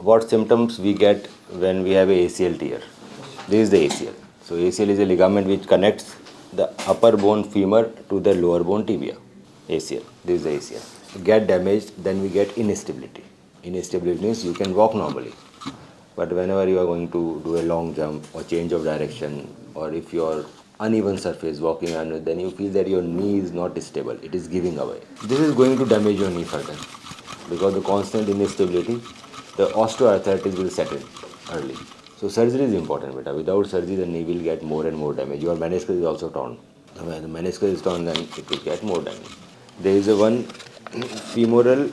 what symptoms we get when we have a ACL tear. This is the ACL. So ACL is a ligament which connects the upper bone femur to the lower bone tibia. ACL. This is the ACL. Get damaged, then we get instability. Instability means you can walk normally, but whenever you are going to do a long jump or change of direction, or if you are uneven surface walking on it, then you feel that your knee is not stable, it is giving away. This is going to damage your knee further because the constant instability, the osteoarthritis will set in early. So surgery is important, beta. Without surgery, the knee will get more and more damage. Your meniscus is also torn. When the meniscus is torn, then it will get more damage. There is a one femoral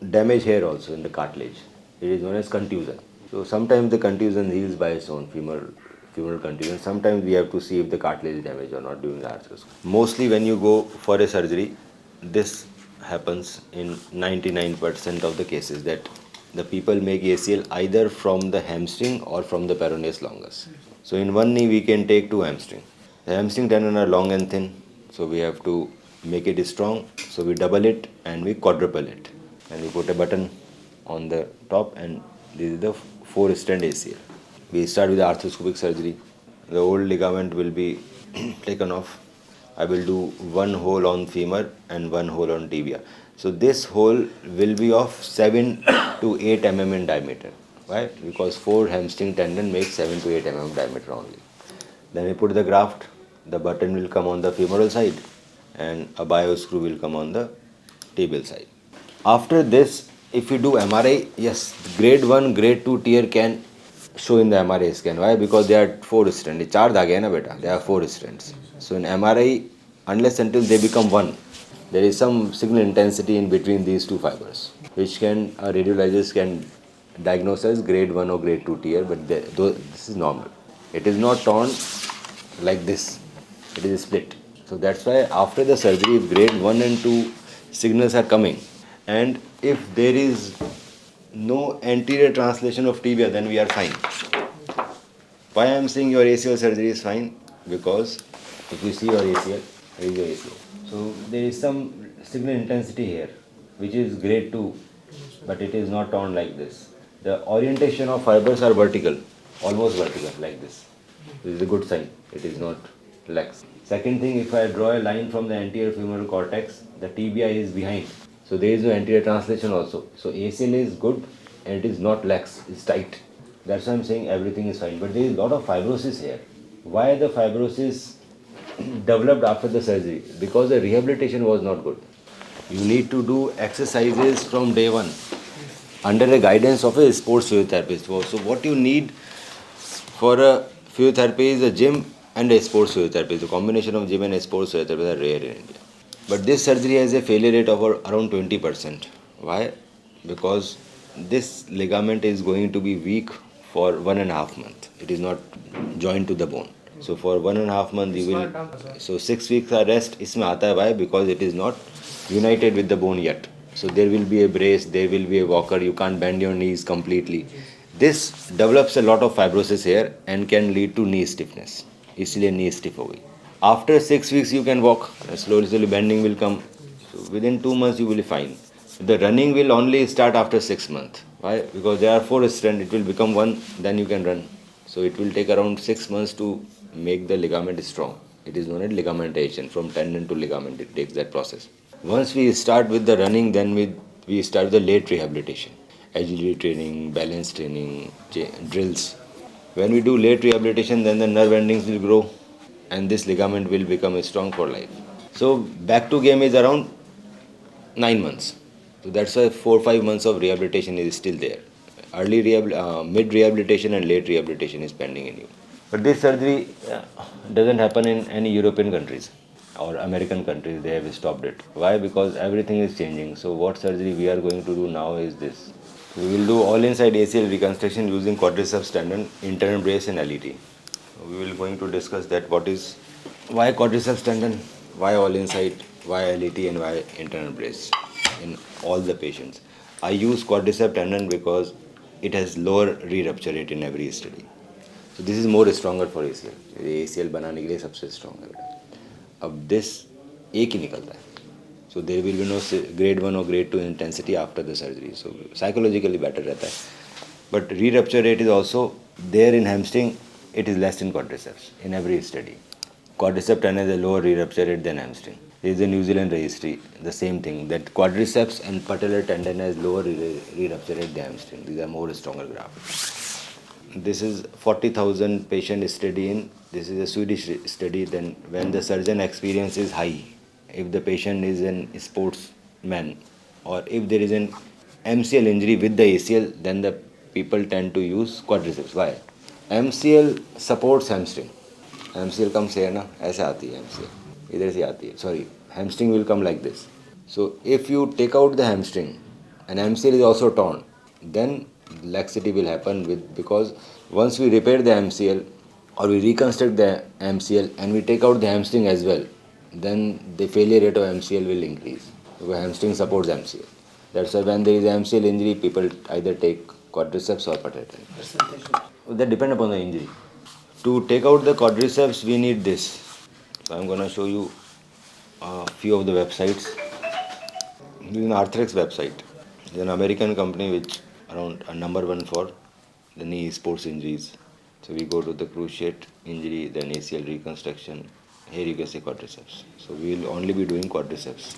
damage here also in the cartilage. It is known as contusion. So sometimes the contusion heals by its own, femoral contusion. Sometimes we have to see if the cartilage is damaged or not during the arthroscope. Mostly when you go for a surgery, this happens in 99% of the cases, that the people make ACL either from the hamstring or from the peroneus longus. So in one knee we can take two hamstring. The hamstring tendon are long and thin, so we have to make it strong. So we double it and we quadruple it, and we put a button on the top, and this is the 4-strand ACL. We start with the arthroscopic surgery. The old ligament will be taken off. I will do one hole on femur and one hole on tibia. So this hole will be of 7 to 8 mm in diameter. Why? Because 4 hamstring tendon makes 7 to 8 mm diameter only. Then we put the graft. The button will come on the femoral side and a bio screw will come on the tibial side. After this, if you do MRI, yes, grade 1, grade 2 tear can show in the MRI scan. Why? Because they are 4 strands. 4 dhage hai na beta. They are 4 strands. So in MRI, unless until they become one, there is some signal intensity in between these two fibers, which can a radiologist can diagnose as grade 1 or grade 2 tear, but this is normal. It is not torn like this. It is split. So that's why after the surgery, if grade 1 and 2 signals are coming, and if there is no anterior translation of tibia, then we are fine. Why I am saying your ACL surgery is fine? Because if you see your ACL, here is your ACL. So there is some signal intensity here, which is grade 2, but it is not torn like this. The orientation of fibers are vertical, almost vertical like this. This is a good sign. It is not lax. Second thing, if I draw a line from the anterior femoral cortex, the tibia is behind. So there is no anterior translation also. So ACL is good and it is not lax, it's tight. That's why I'm saying everything is fine. But there is a lot of fibrosis here. Why the fibrosis developed after the surgery? Because the rehabilitation was not good. You need to do exercises from day one under the guidance of a sports physiotherapist. So what you need for a physiotherapy is a gym and a sports physiotherapist. The combination of gym and a sports physiotherapist are rare in India. But this surgery has a failure rate of around 20%. Why? Because this ligament is going to be weak for 1.5 months. It is not joined to the bone. So for 1.5 months you will. So 6 weeks are rest. इसमें आता है. Why? Because it is not united with the bone yet. So there will be a brace, there will be a walker. You can't bend your knees completely. This develops a lot of fibrosis here and can lead to knee stiffness. इसलिए knee stiff हो गई. After 6 weeks you can walk. Slowly bending will come. So within 2 months you will be fine. The running will only start after 6 months. Why? Because there are 4 strands. It will become one, then you can run. So it will take around 6 months to make the ligament strong. It is known as ligamentation. From tendon to ligament, it takes that process. Once we start with the running, then we start the late rehabilitation. Agility training, balance training, drills. When we do late rehabilitation, then the nerve endings will grow and this ligament will become strong for life. So back to game is around 9 months. So that's why 4-5 months of rehabilitation is still there. Early mid rehabilitation and late rehabilitation is pending in you. But this surgery doesn't happen in any European countries or American countries. They have stopped it. Why? Because everything is changing. So what surgery we are going to do now is this. We will do all inside ACL reconstruction using quadriceps tendon, internal brace and LET. We will going to discuss that why quadriceps tendon, why all inside, why LET and why internal brace in all the patients. I use quadriceps tendon because it has lower re-rupture rate in every study. So this is more stronger for ACL. ACL बनाने के लिए सबसे strong है बेटा. अब this एक ही निकलता है. So there will be no grade 1 or grade 2 intensity after the surgery. So psychologically better रहता है. But re-rupture rate is also there in hamstring. It is less in quadriceps in every study. Quadricep tendon has a lower re-rupture rate than hamstring. There is a New Zealand registry, the same thing, that quadriceps and patellar tendon has lower re-rupture rate than hamstring. These are more stronger grafts. This is 40,000 patient study in. This is a Swedish study. Then when the surgeon experience is high, if the patient is a sportsman or if there is an MCL injury with the ACL, then the people tend to use quadriceps. Why? MCL supports hamstring. MCL comes here ना, ऐसे आती है MCL, इधर से आती है. Sorry, hamstring will come like this. So if you take out the hamstring and MCL is also torn, then laxity will happen because once we repair the MCL or we reconstruct the MCL and we take out the hamstring as well, then the failure rate of MCL will increase because hamstring supports MCL. That's why when there is MCL injury, people either take quadriceps or patellar tendon. That depends upon the injury. To take out the quadriceps, we need this. So I'm going to show you a few of the websites. This is an Arthrex website. It's an American company which around number one for the knee sports injuries. So we go to the cruciate injury, then ACL reconstruction. Here you can see quadriceps. So we will only be doing quadriceps.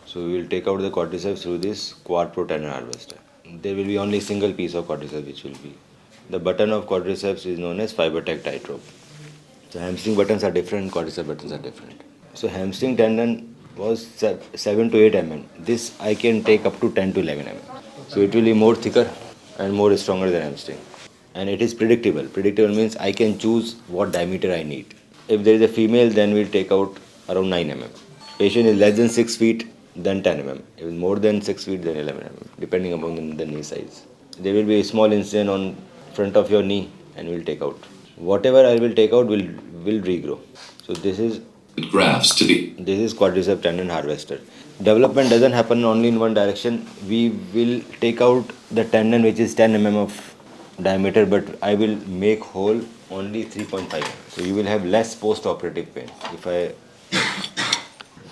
So we will take out the quadriceps through this quad pro tendon harvester. There will be only single piece of quadriceps which will be. The button of quadriceps is known as FiberTech tightrope. So hamstring buttons are different, quadricep buttons are different. So hamstring tendon was 7 to 8 mm. This I can take up to 10 to 11 mm. So it will be more thicker and more stronger than hamstring. And it is predictable. Predictable means I can choose what diameter I need. If there is a female, then we'll take out around 9 mm. Patient is less than 6 feet, then 10 mm. If it's more than 6 feet, then 11 mm, depending upon the knee size. There will be a small incision on front of your knee and we'll take out. Whatever I will take out will regrow. So this is grafts to the. This is quadricep tendon harvester. Development doesn't happen only in one direction. We will take out the tendon which is 10 mm of diameter, but I will make hole only 3.5 mm. So you will have less post-operative pain.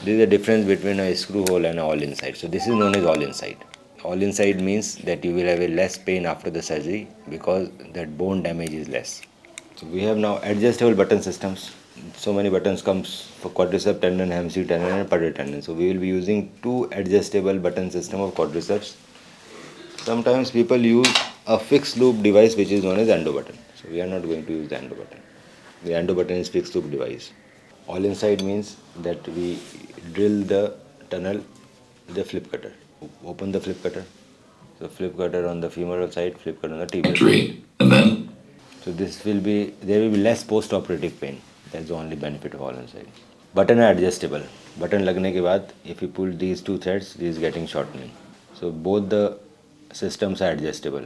There is a difference between a screw hole and an all inside. So this is known as all inside. All inside means that you will have a less pain after the surgery because that bone damage is less. So we have now adjustable button systems. So many buttons comes for quadricep tendon, hamstring tendon and patellar tendon. So we will be using 2 adjustable button system of quadriceps. Sometimes people use a fixed loop device which is known as endo button. So we are not going to use the endo button. The endo button is fixed loop device. All inside means that we drill the tunnel with the flip cutter. Open the flip cutter. So flip cutter on the femoral side, flip cutter on the tibial side. And then? So there will be less post-operative pain. That's the only benefit of all inside. Button are adjustable. Button lagne ke baad, if you pull these 2 threads, this is getting shortening. So both the systems are adjustable.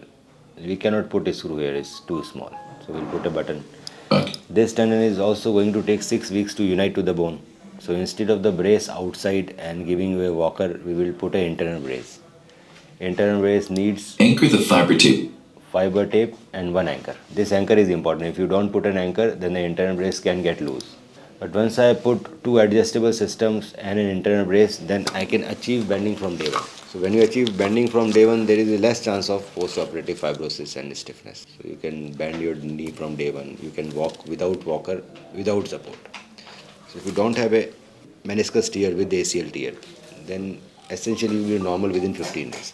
We cannot put a screw here, it's too small. So we'll put a button. This tendon is also going to take 6 weeks to unite to the bone. So instead of the brace outside and giving you a walker, we will put an internal brace. Internal brace needs anchor the fiber tape and 1 anchor. This anchor is important. If you don't put an anchor, then the internal brace can get loose. But once I put 2 adjustable systems and an internal brace, then I can achieve bending from day 1. So when you achieve bending from day 1, there is a less chance of post-operative fibrosis and stiffness. So you can bend your knee from day 1. You can walk without walker, without support. So if you don't have a meniscus tear with ACL tear, then essentially you will be normal within 15 days.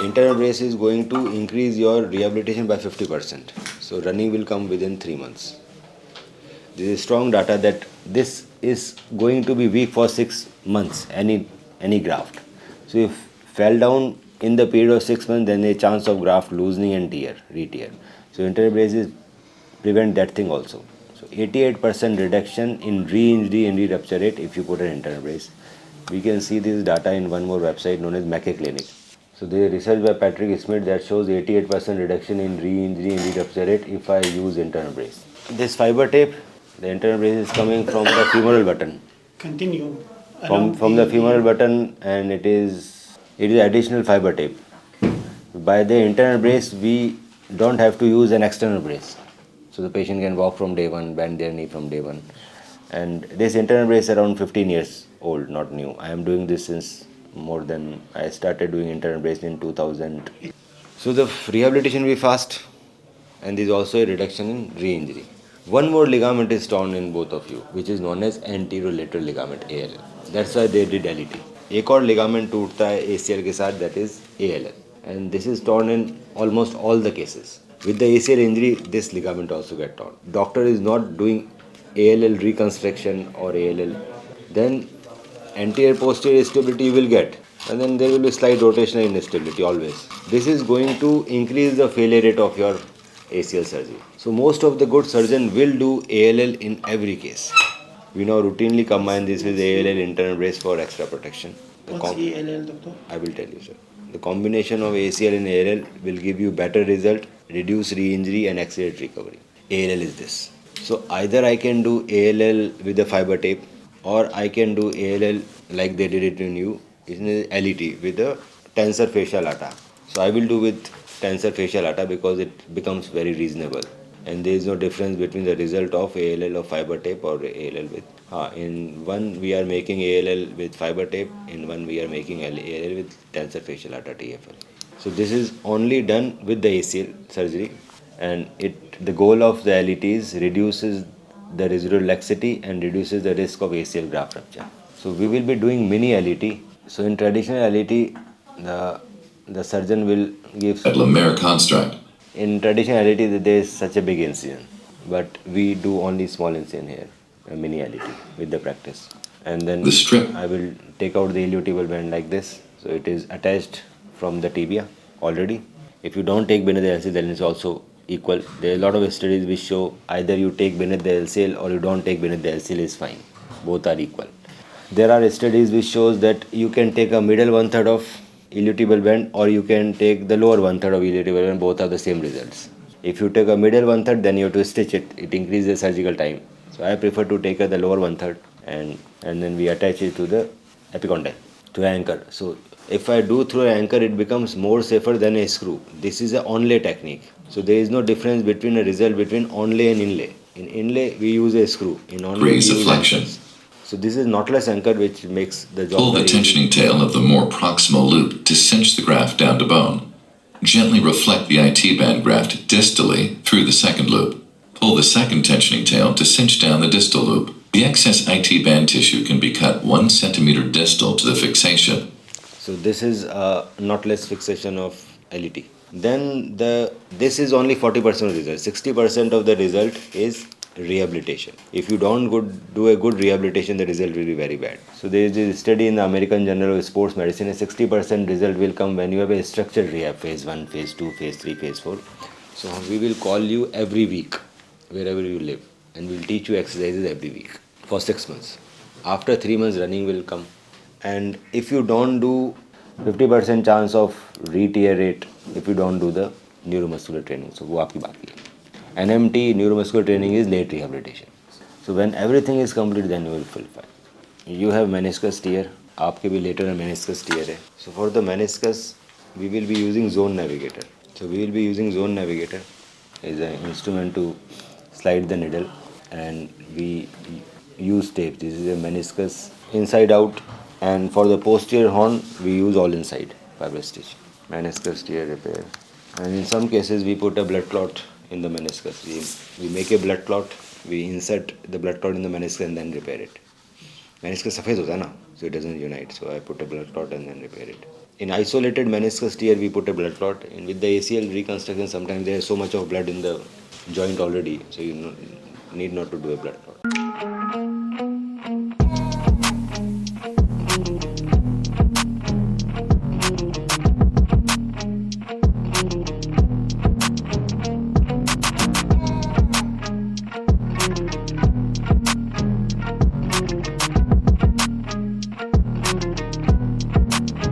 Internal brace is going to increase your rehabilitation by 50%. So running will come within 3 months. There is strong data that this is going to be weak for 6 months, any graft. So if fell down in the period of 6 months, then a chance of graft loosening and re-tear. So internal braces prevent that thing also. So 88% reduction in re-injury and re-rupture rate if you put an internal brace. We can see this data in one more website known as Mackay Clinic. So there is research by Patrick Smith that shows 88% reduction in re-injury and re-rupture rate if I use internal brace. This fiber tape, the internal brace is coming from the femoral button. Continue. From the femoral button, and it is additional fiber tape. By the internal brace, we don't have to use an external brace. So the patient can walk from day 1, bend their knee from day 1. And this internal brace is around 15 years old, not new. I am doing this since I started doing internal brace in 2000. So the rehabilitation will be fast, and there is also a reduction in re-injury. One more ligament is torn in both of you, which is known as anterolateral ligament ALL. That's why they did LET. एक और ligament टूटता है ACL के साथ, that is ALL, and this is torn in almost all the cases. With the ACL injury, this ligament also get torn. Doctor is not doing ALL reconstruction or ALL, then anterior posterior stability you will get, and then there will be slight rotational instability always. This is going to increase the failure rate of your ACL surgery. So most of the good surgeon will do ALL in every case. We now routinely combine this with ALL internal brace for extra protection. What's ALL, doctor? I will tell you, sir. The combination of ACL and ALL will give you better result, reduce re-injury and accelerate recovery. ALL is this. So either I can do ALL with the fiber tape, or I can do ALL like they did it in you, in LET with the tensor fascial atta. So I will do with tensor fascial atta because it becomes very reasonable, and there is no difference between the result of ALL of fiber tape or ALL with. In one we are making ALL with fiber tape, in one we are making ALL with tensor fascial atta TFL. So this is only done with the ACL surgery, and the goal of the LET is reduces the residual laxity and reduces the risk of ACL graft rupture. So we will be doing mini LET. So in traditional LET, the surgeon will give lumbar construct. in traditional LET there is such a big incision, but we do only small incision here, a mini LET with the practice. And then The strip. I will take out the iliotibial band like this. So it is attached from the tibia already. If you don't take beneath the LCL, then it's also equal. There are a lot of studies which show either you take beneath the LCL or you don't take beneath the LCL is fine. Both are equal. There are studies which shows that you can take a middle one third of iliotibial band or you can take the lower one third of iliotibial band. Both have the same results. If you take a middle one third, then you have to stitch it. It increases the surgical time. So I prefer to take the lower one third and then we attach it to the epicondyle, to anchor. So if I do through an anchor, it becomes more safer than a screw. This is an onlay technique. So there is no difference between a result between onlay and inlay. In inlay, we use a screw. In onlay, we Raise use a flexion. anchors. So this is knotless anchor which makes the job Pull the very easy. tensioning tail of the more proximal loop to cinch the graft down to bone. Gently reflect the IT band graft distally through the second loop. Pull the second tensioning tail to cinch down the distal loop. The excess IT band tissue can be cut 1 centimeter distal to the fixation. So this is a knotless fixation of LET. Then this is only 40% of the result. 60% of the result is rehabilitation. If you don't do a good rehabilitation, the result will be very bad. So there is a study in the American Journal of Sports Medicine, a 60% result will come when you have a structured rehab, phase 1, phase 2, phase 3, phase 4. So we will call you every week, wherever you live, and we'll teach you exercises every week for 6 months. After 3 months, running will come. And if you don't do 50% chance of re-tear rate, if you don't do the neuromuscular training. So वो आपकी बाकी है. NMT, neuromuscular training, is late rehabilitation. So when everything is complete, then you will feel fine. You have meniscus tear. आपके भी later meniscus tear है. So for the meniscus, we will be using zone navigator. So we will be using zone navigator as an instrument to slide the needle, and we use tape. This is a meniscus inside out, and for the posterior horn we use all inside fiber stitch. Meniscus tear repair, and in some cases we put a blood clot in the meniscus. We make a blood clot, we insert the blood clot in the meniscus and then repair it. Meniscus सफेद होता है ना, so it doesn't unite. So I put a blood clot and then repair it. In isolated meniscus tear, we put a blood clot. And with the ACL reconstruction, sometimes there is so much of blood in the joint already, so you need not to do a blood clot.